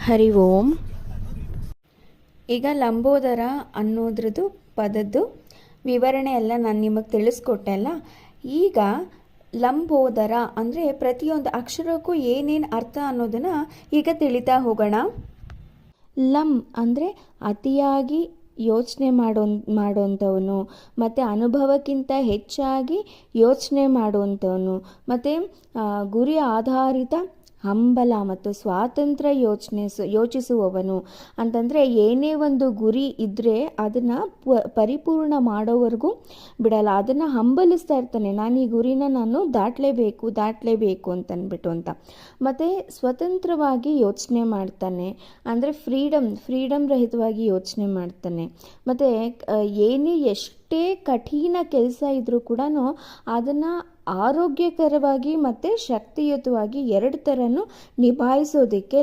ಹರಿ ಓಂ. ಈಗ ಲಂಬೋದರ ಅನ್ನೋದ್ರದ್ದು ಪದದ್ದು ವಿವರಣೆ ಎಲ್ಲ ನಾನು ನಿಮಗೆ ತಿಳಿಸ್ಕೊಟ್ಟೆ ಅಲ್ಲ. ಈಗ ಲಂಬೋದರ ಅಂದರೆ ಪ್ರತಿಯೊಂದು ಅಕ್ಷರಕ್ಕೂ ಏನೇನು ಅರ್ಥ ಅನ್ನೋದನ್ನು ಈಗ ತಿಳಿತಾ ಹೋಗೋಣ. ಲಂ ಅಂದರೆ ಅತಿಯಾಗಿ ಯೋಚನೆ ಮಾಡೋಂಥವನು, ಮತ್ತು ಅನುಭವಕ್ಕಿಂತ ಹೆಚ್ಚಾಗಿ ಯೋಚನೆ ಮಾಡುವಂಥವನು, ಮತ್ತು ಗುರಿ ಆಧಾರಿತ ಹಂಬಲ ಮತ್ತು ಸ್ವಾತಂತ್ರ್ಯ ಯೋಚಿಸುವವನು ಅಂತಂದರೆ ಏನೇ ಒಂದು ಗುರಿ ಇದ್ದರೆ ಅದನ್ನು ಪರಿಪೂರ್ಣ ಮಾಡೋವರೆಗೂ ಬಿಡಲ್ಲ, ಅದನ್ನು ಹಂಬಲಿಸ್ತಾ ಇರ್ತಾನೆ. ನಾನು ಈ ಗುರಿನ ದಾಟಲೇಬೇಕು ಅಂತಂದ್ಬಿಟ್ಟು ಅಂತ. ಮತ್ತು ಸ್ವತಂತ್ರವಾಗಿ ಯೋಚನೆ ಮಾಡ್ತಾನೆ, ಅಂದರೆ ಫ್ರೀಡಮ್ ರಹಿತವಾಗಿ ಯೋಚನೆ ಮಾಡ್ತಾನೆ. ಮತ್ತು ಎಷ್ಟೇ ಕಠಿಣ ಕೆಲಸ ಇದ್ದರೂ ಕೂಡ ಅದನ್ನು ಆರೋಗ್ಯಕರವಾಗಿ ಮತ್ತು ಶಕ್ತಿಯುತವಾಗಿ ಎರಡು ಥರನೂ ನಿಭಾಯಿಸೋದಕ್ಕೆ